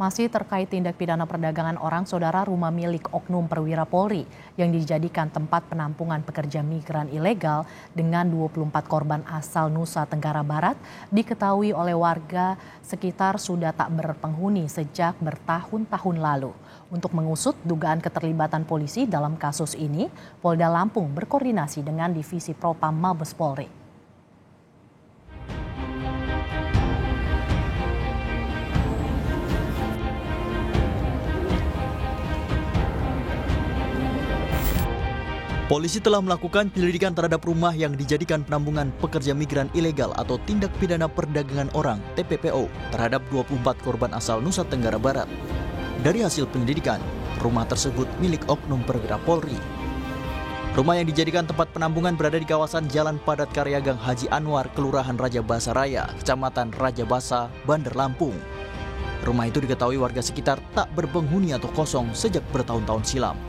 Masih terkait tindak pidana perdagangan orang, saudara, rumah milik Oknum Perwira Polri yang dijadikan tempat penampungan pekerja migran ilegal dengan 24 korban asal Nusa Tenggara Barat diketahui oleh warga sekitar sudah tak berpenghuni sejak bertahun-tahun lalu. Untuk mengusut dugaan keterlibatan polisi dalam kasus ini, Polda Lampung berkoordinasi dengan Divisi Propam Mabes Polri. Polisi telah melakukan penyelidikan terhadap rumah yang dijadikan penampungan pekerja migran ilegal atau tindak pidana perdagangan orang (TPPO) terhadap 24 korban asal Nusa Tenggara Barat. Dari hasil penyelidikan, rumah tersebut milik Oknum Perwira Polri. Rumah yang dijadikan tempat penampungan berada di kawasan Jalan Padat Karya Gang Haji Anwar, Kelurahan Raja Basa Raya, Kecamatan Raja Basa, Bandar Lampung. Rumah itu diketahui warga sekitar tak berpenghuni atau kosong sejak bertahun-tahun silam.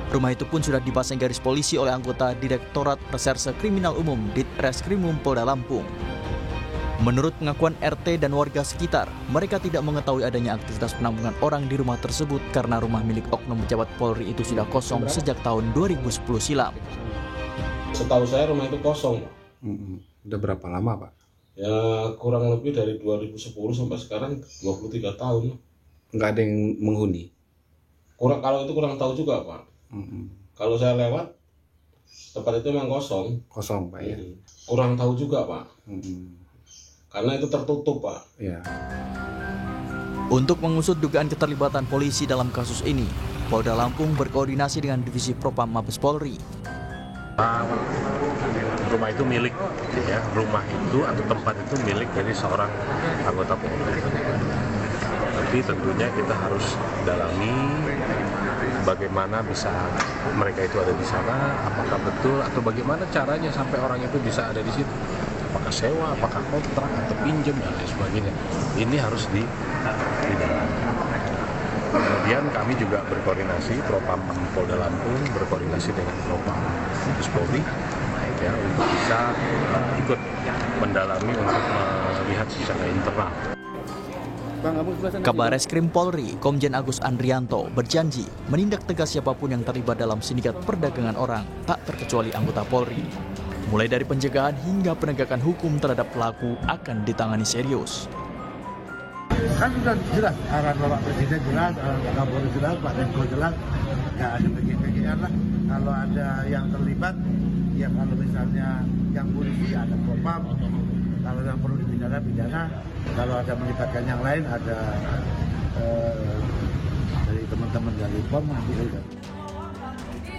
Rumah itu pun sudah dipasang garis polisi oleh anggota Direktorat Reserse Kriminal Umum Ditreskrimum Polda Lampung. Menurut pengakuan RT dan warga sekitar, mereka tidak mengetahui adanya aktivitas penampungan orang di rumah tersebut karena rumah milik oknum pejabat Polri itu sudah kosong sejak tahun 2010 silam. Setahu saya rumah itu kosong. Udah berapa lama, Pak? Ya kurang lebih dari 2010 sampai sekarang 23 tahun. Nggak ada yang menghuni? Kalau itu kurang tahu juga, Pak. Kalau saya lewat, tempat itu memang kosong. Kosong, Pak, ya? Kurang tahu juga, Pak. Karena itu tertutup, Pak. Ya. Untuk mengusut dugaan keterlibatan polisi dalam kasus ini, Polda Lampung berkoordinasi dengan Divisi Propam Mabes Polri. Rumah itu milik, ya, rumah itu atau tempat itu milik dari seorang anggota Polri. Tapi tentunya kita harus dalami bagaimana bisa mereka itu ada di sana, apakah betul atau bagaimana caranya sampai orang itu bisa ada di situ. Apakah sewa, apakah kontrak atau pinjam dan lain sebagainya. Ini harus didalami. Kemudian kami juga berkoordinasi, Propam Polda Lampung berkoordinasi dengan Propam Mabes Polri, ya, untuk bisa ikut mendalami untuk melihat secara internal. Kabar Reskrim Polri, Komjen Agus Andrianto, berjanji menindak tegas siapapun yang terlibat dalam sindikat perdagangan orang, tak terkecuali anggota Polri. Mulai dari pencegahan hingga penegakan hukum terhadap pelaku akan ditangani serius. Kan sudah jelas, arahan Bapak Presiden jelas, arahan Pak Kapolri jelas, Pak Menko jelas, nggak ada bagian-bagian lah. Kalau ada yang terlibat, ya kalau misalnya yang polisi ada propam, kalau yang perlu dipidana, pidana. Kalau ada melibatkan yang lain, ada dari teman-teman dari POM nanti.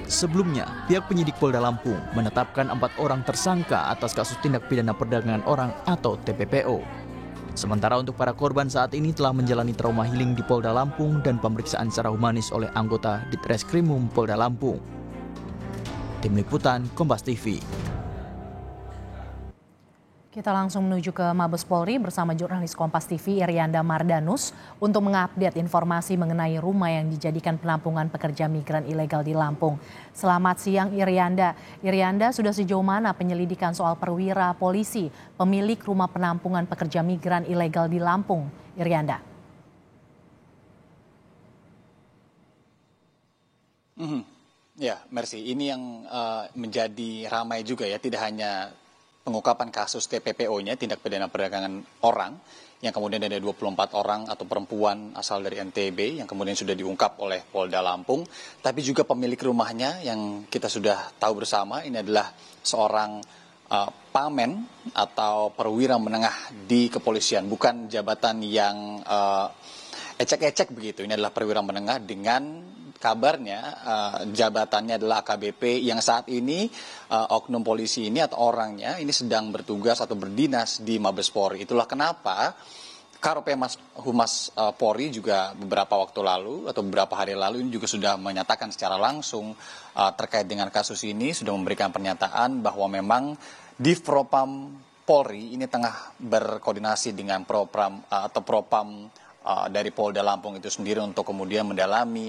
Sebelumnya, pihak penyidik Polda Lampung menetapkan 4 orang tersangka atas kasus tindak pidana perdagangan orang atau TPPO. Sementara untuk para korban saat ini telah menjalani trauma healing di Polda Lampung dan pemeriksaan secara humanis oleh anggota Ditreskrimum Polda Lampung. Tim Liputan Kompas TV. Kita langsung menuju ke Mabes Polri bersama jurnalis Kompas TV Irianda Mardanus untuk mengupdate informasi mengenai rumah yang dijadikan penampungan pekerja migran ilegal di Lampung. Selamat siang Irianda. Irianda, sudah sejauh mana penyelidikan soal perwira polisi pemilik rumah penampungan pekerja migran ilegal di Lampung? Irianda. Ya, Mercy, ini yang menjadi ramai juga ya, tidak hanya pengungkapan kasus TPPO-nya, tindak pidana perdagangan orang, yang kemudian ada 24 orang atau perempuan asal dari NTB yang kemudian sudah diungkap oleh Polda Lampung, tapi juga pemilik rumahnya yang kita sudah tahu bersama, ini adalah seorang pamen atau perwira menengah di kepolisian, bukan jabatan yang ecek-ecek begitu. Ini adalah perwira menengah dengan kabarnya jabatannya adalah AKBP yang saat ini oknum polisi ini atau orangnya ini sedang bertugas atau berdinas di Mabes Polri. Itulah kenapa Karopenmas Humas Polri juga beberapa waktu lalu atau beberapa hari lalu ini juga sudah menyatakan secara langsung terkait dengan kasus ini, sudah memberikan pernyataan bahwa memang Divpropam Polri ini tengah berkoordinasi dengan Propam atau Propam dari Polda Lampung itu sendiri untuk kemudian mendalami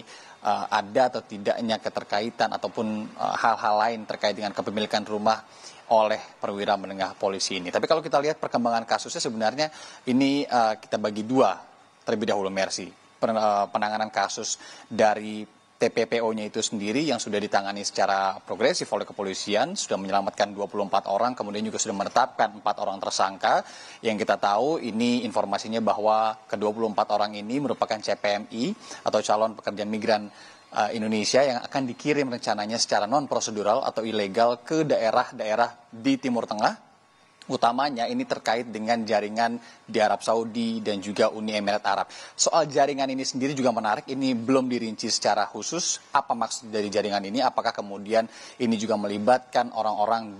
ada atau tidaknya keterkaitan ataupun hal-hal lain terkait dengan kepemilikan rumah oleh perwira menengah polisi ini. Tapi kalau kita lihat perkembangan kasusnya sebenarnya ini kita bagi dua terlebih dahulu, Mercy. penanganan kasus dari TPPO-nya itu sendiri yang sudah ditangani secara progresif oleh kepolisian, sudah menyelamatkan 24 orang, kemudian juga sudah menetapkan 4 orang tersangka. Yang kita tahu ini informasinya bahwa ke-24 orang ini merupakan CPMI atau calon pekerja migran Indonesia yang akan dikirim rencananya secara non-prosedural atau ilegal ke daerah-daerah di Timur Tengah. Utamanya ini terkait dengan jaringan di Arab Saudi dan juga Uni Emirat Arab. Soal jaringan ini sendiri juga menarik, ini belum dirinci secara khusus apa maksud dari jaringan ini, apakah kemudian ini juga melibatkan orang-orang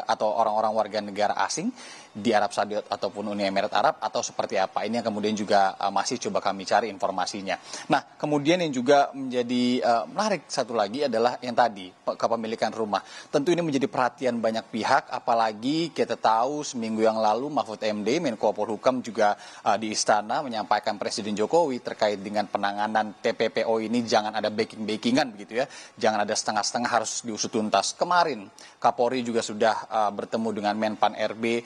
atau orang-orang warga negara asing di Arab Saudi ataupun Uni Emirat Arab atau seperti apa. Ini yang kemudian juga masih coba kami cari informasinya. Nah, kemudian yang juga menjadi menarik satu lagi adalah yang tadi, kepemilikan rumah. Tentu ini menjadi perhatian banyak pihak, apalagi kita tahu seminggu yang lalu Mahfud MD, Menko Polhukam juga di Istana menyampaikan Presiden Jokowi terkait dengan penanganan TPPO ini jangan ada backing-backingan begitu ya. Jangan ada setengah-setengah, harus diusut tuntas. Kemarin Kapolri juga sudah bertemu dengan Menpan RB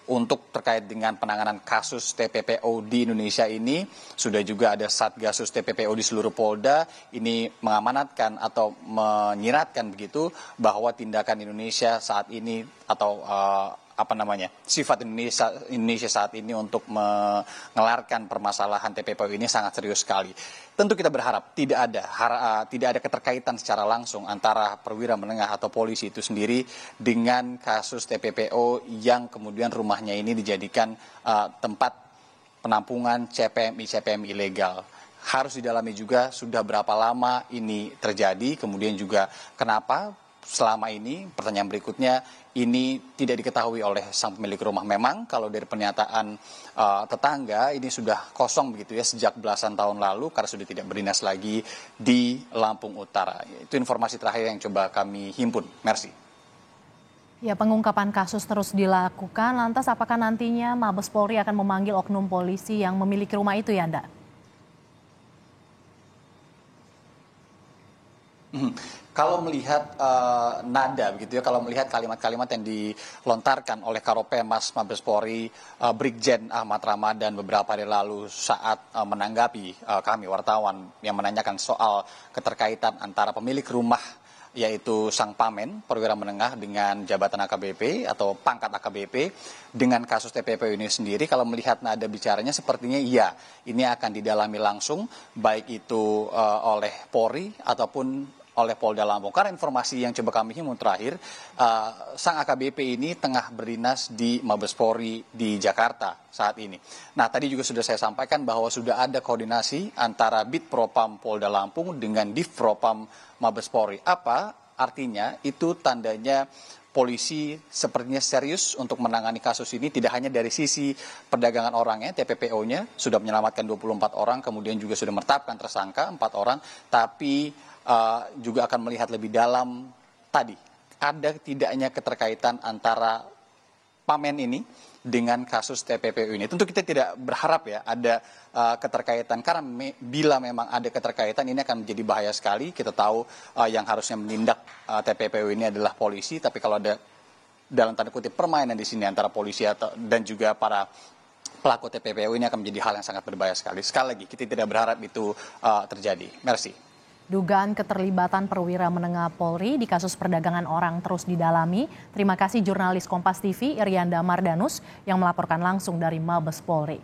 untuk terkait dengan penanganan kasus TPPO di Indonesia ini. Sudah juga ada Satgasus TPPO di seluruh Polda, ini mengamanatkan atau menyiratkan begitu bahwa tindakan Indonesia saat ini atau sifat Indonesia saat ini untuk mengelarkan permasalahan TPPO ini sangat serius sekali. Tentu kita berharap tidak ada keterkaitan secara langsung antara perwira menengah atau polisi itu sendiri dengan kasus TPPO yang kemudian rumahnya ini dijadikan tempat penampungan CPMI ilegal. Harus didalami juga sudah berapa lama ini terjadi, kemudian juga kenapa selama ini, pertanyaan berikutnya, ini tidak diketahui oleh sang pemilik rumah. Memang kalau dari pernyataan tetangga ini sudah kosong begitu ya sejak belasan tahun lalu karena sudah tidak berdinas lagi di Lampung Utara. Itu informasi terakhir yang coba kami himpun. Merci. Ya, pengungkapan kasus terus dilakukan. Lantas apakah nantinya Mabes Polri akan memanggil oknum polisi yang memiliki rumah itu ya, Anda? Kalau melihat nada begitu ya, kalau melihat kalimat-kalimat yang dilontarkan oleh Karopenmas Mabes Polri Brigjen Ahmad Ramadan beberapa hari lalu saat menanggapi kami wartawan yang menanyakan soal keterkaitan antara pemilik rumah yaitu sang pamen perwira menengah dengan jabatan AKBP atau pangkat AKBP dengan kasus TPPO ini sendiri, kalau melihat nada bicaranya sepertinya iya, ini akan didalami langsung baik itu oleh Polri ataupun oleh Polda Lampung. Karena informasi yang coba kami himpun terakhir, sang AKBP ini tengah berdinas di Mabes Polri di Jakarta saat ini. Nah, tadi juga sudah saya sampaikan bahwa sudah ada koordinasi antara Bid Propam Polda Lampung dengan Div Propam Mabes Polri. Apa artinya? Itu tandanya polisi sepertinya serius untuk menangani kasus ini, tidak hanya dari sisi perdagangan orangnya, TPPO-nya sudah menyelamatkan 24 orang, kemudian juga sudah menetapkan tersangka 4 orang, tapi juga akan melihat lebih dalam tadi, ada tidaknya keterkaitan antara pamen ini dengan kasus TPPO ini. Tentu kita tidak berharap ya ada keterkaitan, karena bila memang ada keterkaitan ini akan menjadi bahaya sekali. Kita tahu yang harusnya menindak TPPO ini adalah polisi, tapi kalau ada dalam tanda kutip permainan di sini antara polisi dan juga para pelaku TPPO ini akan menjadi hal yang sangat berbahaya sekali. Sekali lagi kita tidak berharap itu terjadi. Merci. Dugaan keterlibatan perwira menengah Polri di kasus perdagangan orang terus didalami. Terima kasih jurnalis Kompas TV Irianda Mardanus yang melaporkan langsung dari Mabes Polri.